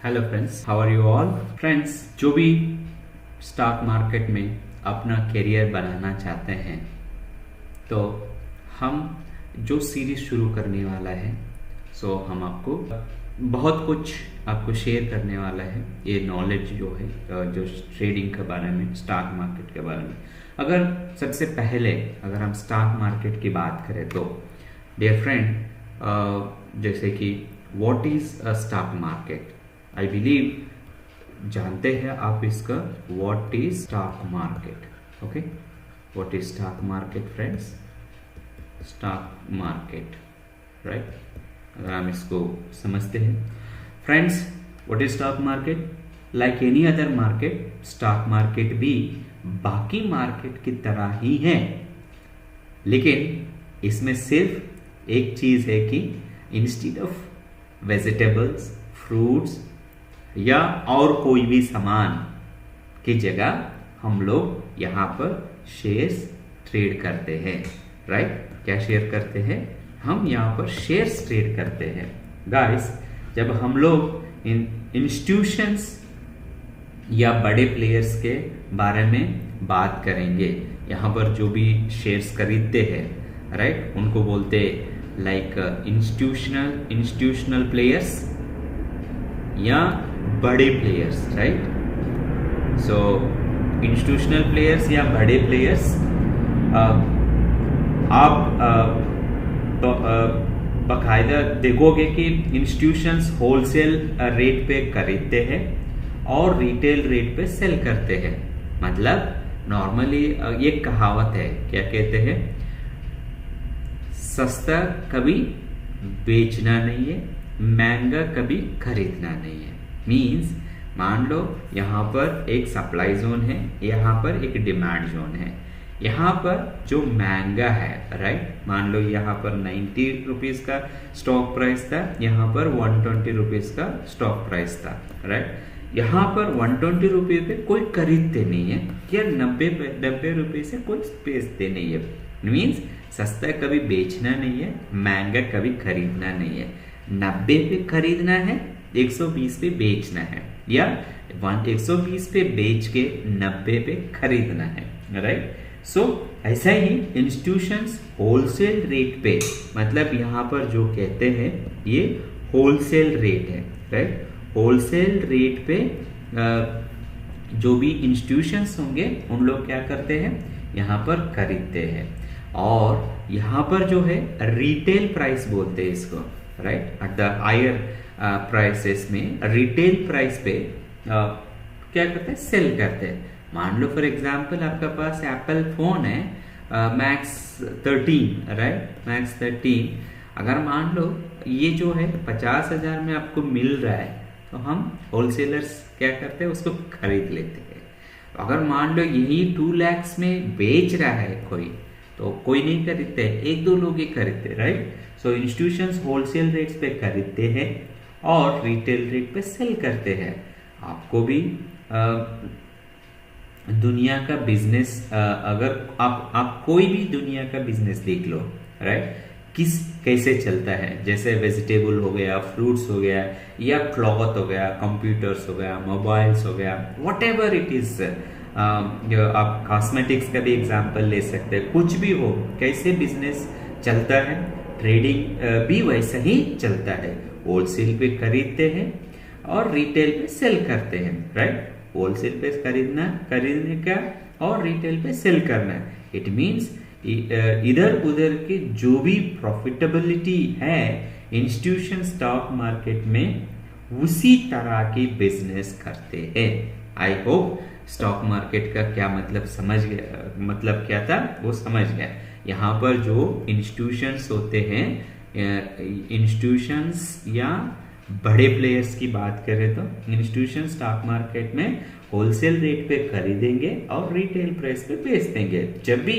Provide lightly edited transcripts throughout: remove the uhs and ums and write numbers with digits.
Hello friends, how are you all friends. जो भी stock market में अपना करियर बनाना चाहते हैं तो हम जो सीरीज शुरू करने वाला है हम आपको बहुत कुछ आपको शेयर करने वाला है। ये नॉलेज जो है जो ट्रेडिंग के बारे में, स्टॉक मार्केट के बारे में। अगर सबसे पहले अगर हम स्टॉक मार्केट की बात करें तो डियर फ्रेंड, जैसे कि what is a stock market, I believe जानते हैं आप इसका what is stock market. Okay, what is stock market friends? Stock market, right. अगर हम इसको समझते हैं friends, what is stock market? Like any other market, stock market भी बाकी मार्केट की तरह ही है, लेकिन इसमें सिर्फ एक चीज है कि इंस्टेड ऑफ वेजिटेबल्स, फ्रूट्स या और कोई भी सामान की जगह हम लोग यहाँ पर शेयर्स ट्रेड करते हैं, राइट। क्या शेयर करते हैं? हम यहाँ पर शेयर्स ट्रेड करते हैं गाइस। जब हम लोग इन इंस्टीट्यूशंस या बड़े प्लेयर्स के बारे में बात करेंगे, यहाँ पर जो भी शेयर्स खरीदते हैं, राइट, उनको बोलते लाइक इंस्टीट्यूशनल प्लेयर्स या बड़े प्लेयर्स, राइट। सो इंस्टीट्यूशनल प्लेयर्स या बड़े प्लेयर्स, आप तो बाकायदा देखोगे कि इंस्टीट्यूशंस होलसेल रेट पे खरीदते हैं और रिटेल रेट पे सेल करते हैं। मतलब नॉर्मली ये कहावत है, क्या कहते हैं? सस्ता कभी बेचना नहीं है, महंगा कभी खरीदना नहीं है। मींस मान लो यहाँ पर एक सप्लाई जोन है, यहाँ पर एक डिमांड जोन है। यहाँ पर जो महंगा है, राइट, मान लो यहाँ पर 90 रुपीज का स्टॉक प्राइस था, यहाँ पर 120 रुपीज का स्टॉक प्राइस था, राइट। यहाँ पर 120 रुपये पे कोई खरीदते नहीं है या 90 रुपये से कोई बेचते नहीं है। मीन्स सस्ता कभी बेचना नहीं है, महंगा कभी खरीदना नहीं है। 90 पे खरीदना है, 120 पे बेचना है, या 120 पे बेच के 90 पे खरीदना है, राइट। सो ऐसा ही इंस्टीट्यूशंस होलसेल रेट पे, मतलब यहाँ पर जो कहते हैं ये होलसेल रेट है, राइट। होलसेल रेट पे जो भी इंस्टीट्यूशंस होंगे उन लोग क्या करते हैं, यहाँ पर खरीदते हैं। और यहाँ पर जो है रिटेल प्राइस बोलते हैं इसको, right. At the higher prices में रिटेल प्राइस पे क्या करते हैं, सेल करते हैं। मान लो फॉर एग्जांपल आपका पास एप्पल फोन है मैक्स 13, राइट, मैक्स 13। अगर मान लो ये जो है 50,000 में आपको मिल रहा है तो हम होलसेलर्स क्या करते हैं, उसको खरीद लेते हैं। अगर मान लो यही 2 लाख में बेच रहा है कोई, तो कोई नहीं खरीदते, 1-2 लोग ही खरीदते, राइट। सो इंस्टीट्यूशंस होलसेल रेट्स पे खरीदते हैं और रिटेल रेट पे सेल करते हैं। आपको भी दुनिया का बिजनेस, अगर आप कोई भी दुनिया का बिजनेस देख लो, राइट, कैसे चलता है। जैसे वेजिटेबल हो गया, फ्रूट्स हो गया, या क्लॉथ हो गया, कंप्यूटर्स हो गया, मोबाइल्स हो गया, वट एवर इट इज। आप कॉस्मेटिक्स का भी एग्जांपल ले सकते हैं। कुछ भी हो, कैसे बिजनेस चलता है, ट्रेडिंग भी वैसा ही चलता है। होलसेल पे खरीदते हैं और रिटेल पे सेल करते हैं, राइट। होलसेल पे खरीदने का और रिटेल पे सेल करना। इट मीन्स इधर उधर के जो भी प्रॉफिटेबिलिटी है इंस्टीट्यूशन स्टॉक मार्केट में, उसी तरह की बिजनेस करते हैं। आई होप स्टॉक मार्केट का क्या मतलब समझ गया, मतलब क्या था वो समझ गया। यहाँ पर जो इंस्टीट्यूशंस होते हैं, इंस्टीट्यूशंस या बड़े प्लेयर्स की बात करें तो इंस्टीट्यूशन स्टॉक मार्केट में होलसेल रेट पे खरीदेंगे और रिटेल प्राइस पे बेच देंगे। जब भी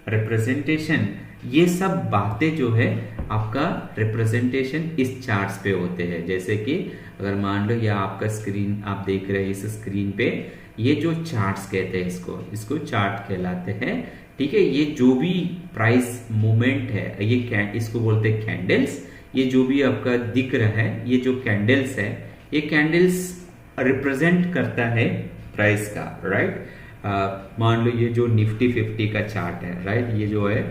रिप्रेजेंटेशन, ये सब बातें जो है आपका रिप्रेजेंटेशन इस चार्ट्स पे होते हैं। जैसे कि अगर मान लो या आपका स्क्रीन आप देख रहे हैं, इस स्क्रीन पे ये जो चार्ट्स कहते हैं, इसको चार्ट कहलाते हैं, ठीक है। ये जो भी प्राइस मूवमेंट है, ये इसको बोलते हैं कैंडल्स। ये जो भी आपका दिख रहा है, ये जो कैंडल्स है, ये कैंडल्स रिप्रेजेंट करता है प्राइस का, राइट। मान लो ये जो निफ्टी 50 का चार्ट है, राइट, ये जो है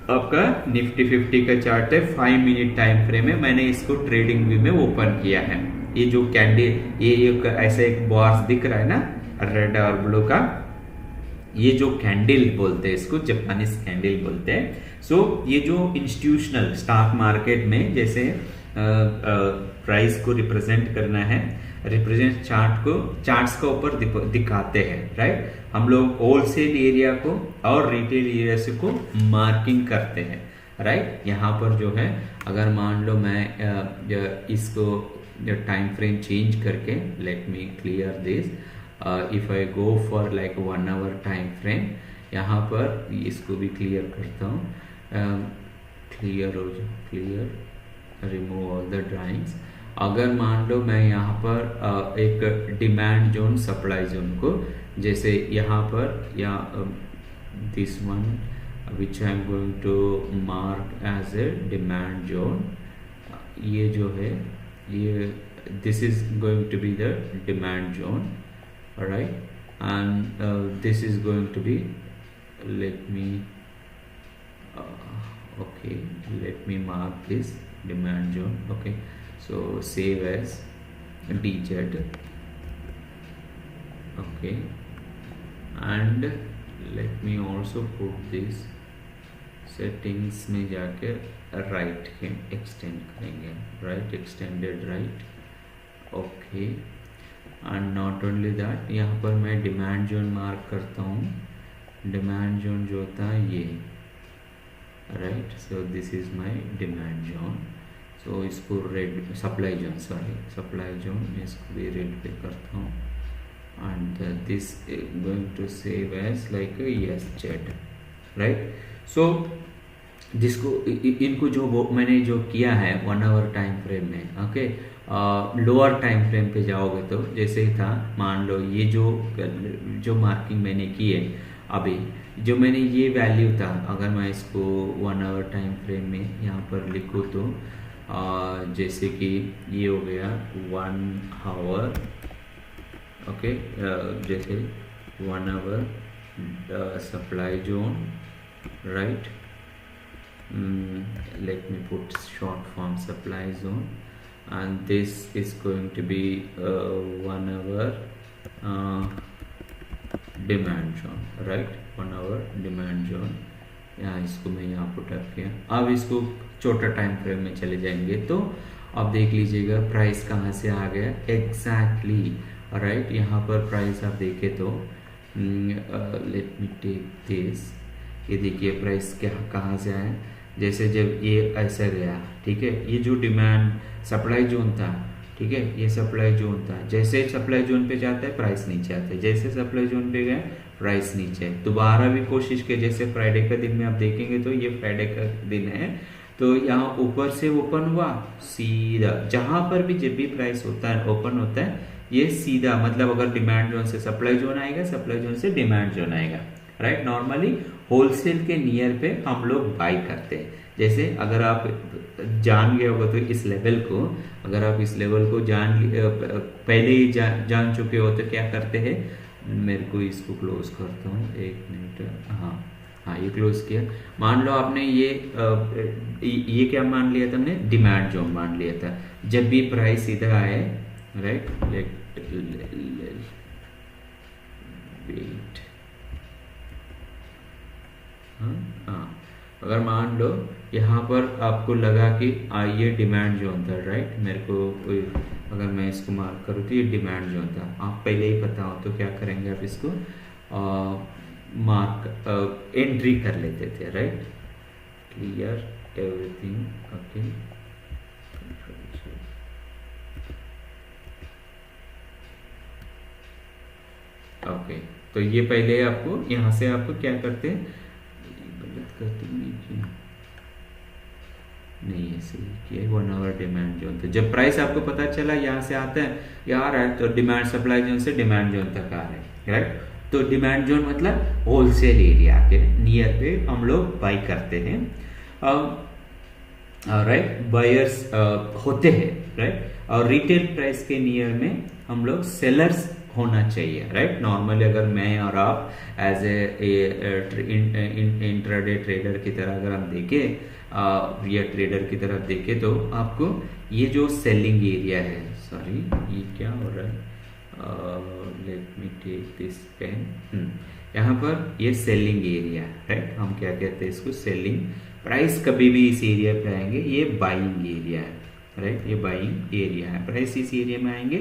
आपका निफ्टी 50 का चार्ट है, 5 मिनट टाइम फ्रेम है। मैंने इसको ट्रेडिंग व्यू में ओपन किया है। ये जो कैंडल, ये ऐसा एक बार्स दिख रहा है ना, रेड और ब्लू का, ये जो कैंडल बोलते हैं, इसको जापानीज कैंडल बोलते हैं। सो ये जो इंस्टीट्यूशनल स्टॉक मार्केट में जैसे प्राइस को रिप्रेजेंट करना है, रिप्रेजेंट चार्ट्स को ऊपर दिखाते हैं, राइट। हम लोग होलसेल एरिया को और रिटेल एरिया से को मार्किंग करते हैं, राइट। यहाँ पर जो है अगर मान लो मैं इसको टाइम फ्रेम चेंज करके, let me clear this, if I go for like 1 hour time frame, यहाँ पर इसको भी क्लियर करता हूँ, क्लियर हो जाए, clear, remove all the drawings. अगर मान लो मैं यहाँ पर एक डिमांड जोन सप्लाई जोन को, जैसे यहाँ पर या this one which I am going to mark as a demand zone, ये जो है ये this is going to be the demand zone, right, and this is going to be, let me okay, let me mark this demand zone. Okay, so save as DZ. Okay, and let me also put this settings में जाके right के extend करेंगे, right, extended right. Okay, and not only that, यहाँ पर मैं demand zone mark करता हूँ। demand zone जो होता है ये, right, so this is my demand zone. So इसको red, supply zone, sorry supply zone, मैं इसको भी रेड पे करता हूँ, and this going to save as like yes chat, right. So जिसको इनको जो मैंने जो किया है 1 आवर टाइम फ्रेम में, ओके, लोअर टाइम फ्रेम पे जाओगे तो जैसे ही था, मान लो ये जो मार्किंग मैंने की है अभी, जो मैंने ये वैल्यू था, अगर मैं इसको 1 आवर टाइम फ्रेम में यहाँ पर लिखूँ तो जैसे कि ये हो गया 1 आवर, ओके, जैसे 1 hour supply zone, right, let me put short form supply zone, and this is going to be 1 hour demand zone, right, 1 hour demand zone. यहाँ इसको मैं यहाँ पुट अप किया। अब इसको छोटा टाइम फ्रेम में चले जाएंगे तो अब देख लीजिएगा प्राइस कहाँ से आ गया एग्जैक्टली, राइट। यहाँ पर प्राइस आप देखें तो लेट मी टेक दिस, ये देखिए प्राइस क्या कहाँ से आया, जैसे जब ये ऐसा गया, ठीक है, ये जो डिमांड सप्लाई जोन था, ठीक है, ये सप्लाई जोन था, जैसे सप्लाई जोन पे जाता है प्राइस नीचे आता है, जैसे सप्लाई जोन पे गया प्राइस नीचे। दोबारा भी कोशिश की, जैसे फ्राइडे का दिन में आप देखेंगे तो ये फ्राइडे का दिन है, तो यहाँ ऊपर से ओपन हुआ सीधा, जहां पर भी जब भी प्राइस होता है ओपन होता है ये सीधा, मतलब अगर डिमांड जोन से सप्लाई जोन आएगा, सप्लाई जोन से डिमांड जोन आएगा, राइट। नॉर्मली होलसेल के नियर पे हम लोग बाई करते हैं। जैसे अगर आप जान गए होगा तो इस लेवल को, अगर आप इस लेवल को पहले ही जान चुके हो तो क्या करते हैं, मेरे को इसको क्लोज करता हूँ, 1 मिनट, हाँ ये क्लोज किया। मान लो आपने ये क्या मान लिया था, हमने डिमांड जोन मान लिया था। जब भी प्राइस इधर आए, राइट, वेट, हाँ, अगर मान लो यहाँ पर आपको लगा कि ये डिमांड जोन था, राइट, मेरे को अगर मैं इसको मार्क करूँ तो ये डिमांड जोन था, आप पहले ही पता हो तो क्या करेंगे, आप इसको मार्क एंट्री कर लेते थे, right, clear everything, okay. Okay, तो ये पहले आपको यहाँ से आपको क्या करते हैं, नहीं ऐसे किया 1 आवर डिमांड जोन। तो जब प्राइस आपको पता चला यहाँ से आता है, यार है तो डिमांड सप्लाई जोन से डिमांड जोन तक आ रहे हैं, राइट। तो डिमांड जोन मतलब होलसेल एरिया के नियर पे हम लोग बाई करते हैं। राइट बायर्स होते हैं, राइट। और रिटेल प्राइस के नियर में हम लोग सेलर्स होना चाहिए, राइट। नॉर्मली अगर मैं और आप एज ए इंट्राडे ट्रेडर की तरह अगर हम देखें या ट्रेडर की तरफ देखें तो आपको ये जो सेलिंग एरिया है, सॉरी ये क्या हो रहा है, let me take this pen, यहाँ पर ये सेलिंग एरिया, राइट। हम क्या कहते हैं इसको, सेलिंग प्राइस। कभी भी इस एरिया पे आएंगे ये बाइंग एरिया है, राइट। ये बाइंग एरिया है, प्राइस इस एरिया में आएंगे,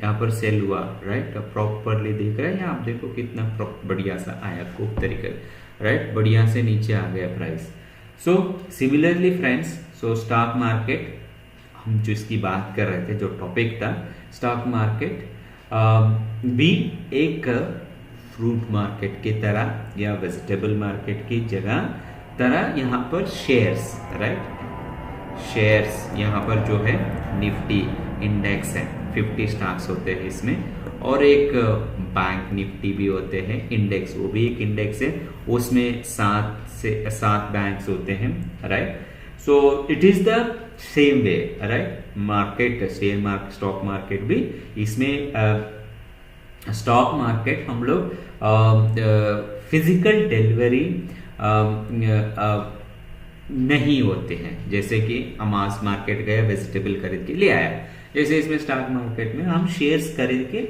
यहाँ पर सेल हुआ, राइट। प्रॉपरली देख रहे हैं यहाँ आप देखो कितना बढ़िया सा आया खूब तरीके, राइट। बढ़िया से नीचे आ गया प्राइस। सो सिमिलरली फ्रेंड्स, सो स्टॉक मार्केट हम जो इसकी बात कर रहे थे, जो टॉपिक था स्टॉक मार्केट भी एक फ्रूट मार्केट की तरह या वेजिटेबल मार्केट की तरह यहाँ पर शेयर्स, राइट। शेयर्स यहाँ पर जो है निफ्टी इंडेक्स है, 50 स्टॉक्स होते हैं इसमें, और एक बैंक निफ्टी भी होते हैं इंडेक्स, वो भी एक इंडेक्स है, उसमें 7 बैंक्स होते हैं, right. So it is the same way, right. Market share market stock market भी इसमें स्टॉक मार्केट हम लोग फिजिकल डिलीवरी नहीं होते हैं, जैसे कि हम मास मार्केट गया वेजिटेबल खरीद के ले आया, जैसे इसमें स्टॉक मार्केट में हम शेयर्स खरीद के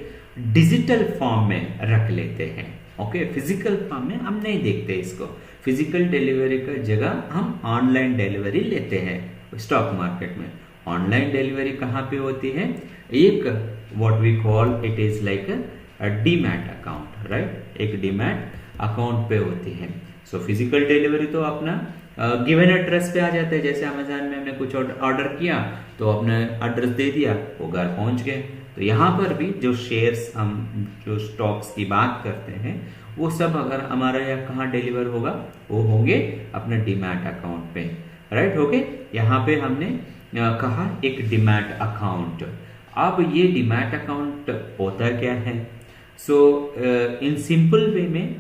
डिजिटल फॉर्म में रख लेते हैं, ओके। फिजिकल फॉर्म में हम नहीं देखते इसको, फिजिकल डिलीवरी का जगह हम ऑनलाइन डिलीवरी लेते हैं स्टॉक मार्केट में। ऑनलाइन डिलीवरी कहाँ पे होती है, एक what we call it is like a demat account, right. एक डीमैट अकाउंट पे होती है। सो फिजिकल डिलीवरी तो अपना गिवन एड्रेस पे आ जाता है, जैसे अमेजोन में हमने कुछ ऑर्डर किया तो अपने एड्रेस दे दिया, वो घर पहुंच गए। तो यहाँ पर भी जो शेयर्स हम जो स्टॉक्स की बात करते हैं वो सब अगर हमारा यहाँ कहाँ डिलीवर होगा, वो होंगे अपने डीमैट अकाउंट पे, राइट। ओके, यहाँ पे हमने कहा एक डीमैट अकाउंट। अब ये डीमैट अकाउंट होता क्या है, सो इन सिंपल वे में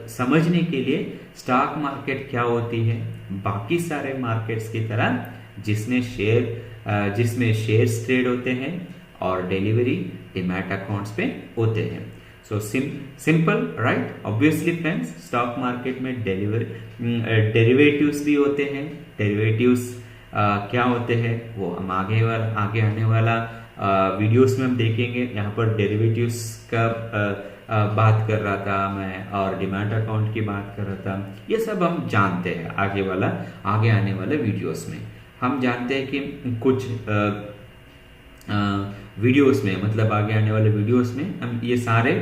समझने के लिए स्टॉक मार्केट क्या होती है, बाकी सारे मार्केट्स की तरह जिसमें शेयर्स ट्रेड होते हैं और डिलीवरी डीमैट अकाउंट्स पे होते हैं। So simple, right. Obviously friends, stock market में डेरिवेटिव्स भी होते हैं। डेरिवेटिव्स क्या होते हैं वो हम आगे आने वाला वीडियोस में हम देखेंगे। यहाँ पर डेरिवेटिव्स का बात कर रहा था मैं, और डीमैट अकाउंट की बात कर रहा था, ये सब हम जानते हैं। आगे आने वाले वीडियोस में हम जानते हैं कि कुछ वीडियोस में, मतलब आगे आने वाले वीडियोस में हम ये सारे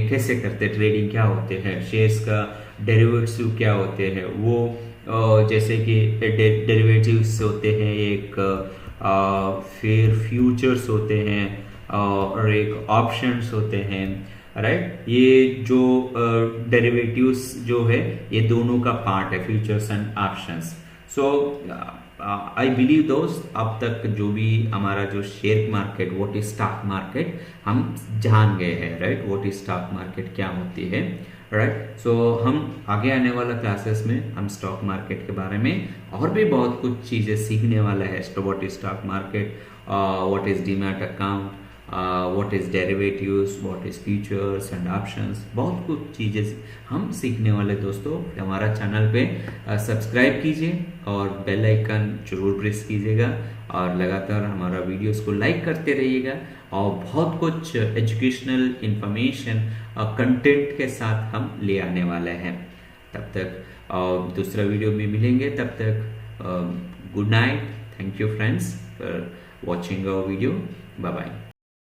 कैसे करते हैं, ट्रेडिंग क्या होते हैं, शेयर्स का डेरिवेटिव क्या होते हैं, वो जैसे कि डेरिवेटिव्स होते हैं एक, फिर फ्यूचर्स होते हैं और एक ऑप्शंस होते हैं, राइट। ये जो डेरिवेटिव्स जो है ये दोनों का पार्ट है, futures and options. So I believe दोस्त, अब तक जो भी हमारा जो share market, what is stock market, हम जान गए हैं, right. What is stock market क्या होती है, राइट। सो हम आगे आने वाला क्लासेस में हम स्टॉक मार्केट के बारे में और भी बहुत कुछ चीजें सीखने वाला है। What is stock market, what is demat account, what is derivatives, what is futures and options, बहुत कुछ चीजें हम सीखने वाले दोस्तों। हमारा चैनल पे सब्सक्राइब कीजिए और बेल आइकन जरूर प्रेस कीजिएगा, और लगातार हमारा वीडियोस को लाइक करते रहिएगा, और बहुत कुछ एजुकेशनल इंफॉर्मेशन और कंटेंट के साथ हम ले आने वाले हैं। तब तक दूसरा वीडियो में मिलेंगे, तब तक good night. Thank you friends for watching our video. Bye bye.